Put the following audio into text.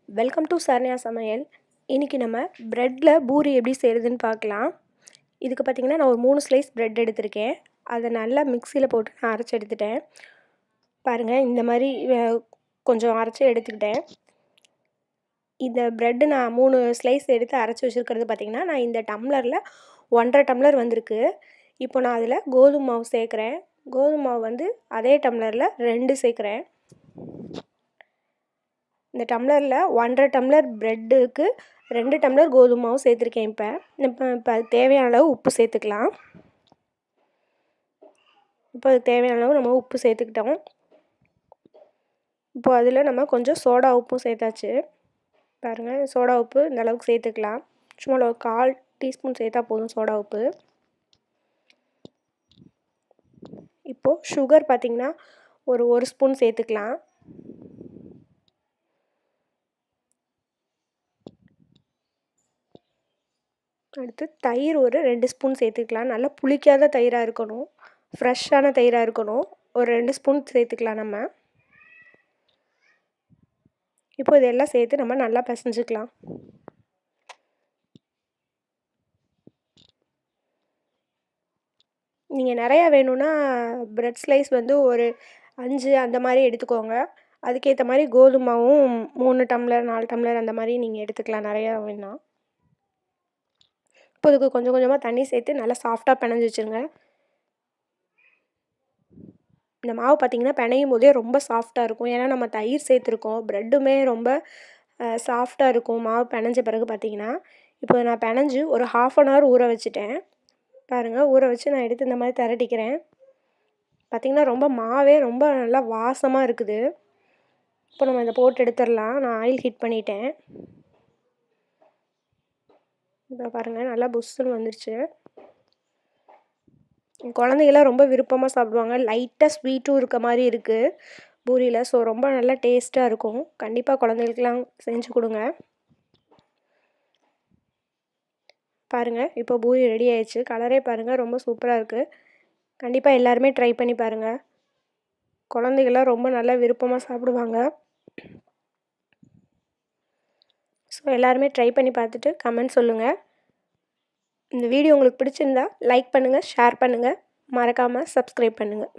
Welcome to Saranya சமையல். இன்றைக்கி நம்ம ப்ரெட்டில் பூரி எப்படி செய்கிறதுன்னு பார்க்கலாம். இதுக்கு பார்த்திங்கன்னா நான் ஒரு 3 ஸ்லைஸ் ப்ரெட் எடுத்திருக்கேன். அதை நல்லா மிக்சியில் போட்டு நான் அரைச்சி எடுத்துட்டேன். பாருங்கள், இந்த மாதிரி கொஞ்சம் அரைச்சி எடுத்துக்கிட்டேன். இந்த ப்ரெட்டு நான் 3 ஸ்லைஸ் எடுத்து அரைச்சி வச்சுருக்கிறது பார்த்திங்கன்னா, நான் இந்த டம்ளரில் 1.5 டம்ளர் வந்திருக்கு. இப்போ நான் அதில் கோதுமை மாவு சேர்க்குறேன். கோதுமை மாவு வந்து அதே டம்ளரில் 2 சேர்க்குறேன். இந்த டம்ளரில் 1.5 டம்ளர் ப்ரெட்டுக்கு 2 டம்ளர் கோதுமை மாவு சேர்த்துருக்கேன். இப்போ அதுக்கு தேவையான அளவு உப்பு சேர்த்துக்கலாம். இப்போ அதுக்கு தேவையான அளவு நம்ம உப்பு சேர்த்துக்கிட்டோம். இப்போ அதில் நம்ம கொஞ்சம் சோடா உப்பும் சேர்த்தாச்சு. பாருங்கள், சோடா உப்பு இந்த அளவுக்கு சேர்த்துக்கலாம். சும்மா ஒரு 1/4 டீஸ்பூன் சேர்த்தா போதும் சோடா உப்பு. இப்போது சுகர் பார்த்திங்கன்னா ஒரு ஸ்பூன் சேர்த்துக்கலாம். அடுத்து தயிர் ஒரு 2 ஸ்பூன் சேர்த்துக்கலாம். நல்லா புளிக்காத தயிராக இருக்கணும், ஃப்ரெஷ்ஷான தயிராக இருக்கணும். ஒரு 2 ஸ்பூன் சேர்த்துக்கலாம் நம்ம. இப்போ இதெல்லாம் சேர்த்து நம்ம நல்லா பிசைஞ்சுக்கலாம். நீங்கள் நிறையா வேணும்னா ப்ரெட் ஸ்லைஸ் வந்து ஒரு 5 அந்த மாதிரி எடுத்துக்கோங்க. அதுக்கேற்ற மாதிரி கோதுமாவும் 3 டம்ளர் 4 டம்ளர் அந்த மாதிரி நீங்கள் எடுத்துக்கலாம், நிறையா வேணாம். இப்போ இதுக்கு கொஞ்சம் கொஞ்சமாக தண்ணி சேர்த்து நல்லா சாஃப்டாக பிணைஞ்சி வச்சுருங்க. இந்த மாவு பார்த்திங்கன்னா பிணையும் போதே ரொம்ப சாஃப்டாக இருக்கும். ஏன்னா நம்ம தயிர் சேர்த்துருக்கோம். ப்ரெட்டுமே ரொம்ப சாஃப்டாக இருக்கும் மாவு பிணைஞ்ச பிறகு பார்த்திங்கன்னா. இப்போ நான் பிணைஞ்சு ஒரு 1/2 hour ஊற வச்சுட்டேன். பாருங்கள், ஊற வச்சு நான் எடுத்து இந்த மாதிரி திரட்டிக்கிறேன். பார்த்திங்கன்னா ரொம்ப மாவே ரொம்ப நல்லா வாசமாக இருக்குது. இப்போ நம்ம இதை போட்டு எடுத்துடலாம். நான் ஆயில் ஹீட் பண்ணிட்டேன். இப்போ பாருங்கள், நல்லா புஷ்ஷுன்னு வந்துருச்சு. குழந்தைகள்லாம் ரொம்ப விருப்பமாக சாப்பிடுவாங்க. லைட்டாக ஸ்வீட்டும் இருக்க மாதிரி இருக்குது பூரியில். ஸோ ரொம்ப நல்லா டேஸ்ட்டாக இருக்கும். கண்டிப்பாக குழந்தைகளுக்கெல்லாம் செஞ்சு கொடுங்க. பாருங்கள், இப்போ பூரி ரெடி ஆயிடுச்சு. கலரே பாருங்கள், ரொம்ப சூப்பராக இருக்குது. கண்டிப்பாக எல்லாருமே ட்ரை பண்ணி பாருங்கள். குழந்தைகள்லாம் ரொம்ப நல்லா விருப்பமாக சாப்பிடுவாங்க. ஸோ எல்லாருமே ட்ரை பண்ணி பார்த்துட்டு கமெண்ட் சொல்லுங்கள். இந்த வீடியோ உங்களுக்கு பிடிச்சிருந்தா லைக் பண்ணுங்கள், ஷேர் பண்ணுங்கள், மறக்காமல் சப்ஸ்கிரைப் பண்ணுங்கள்.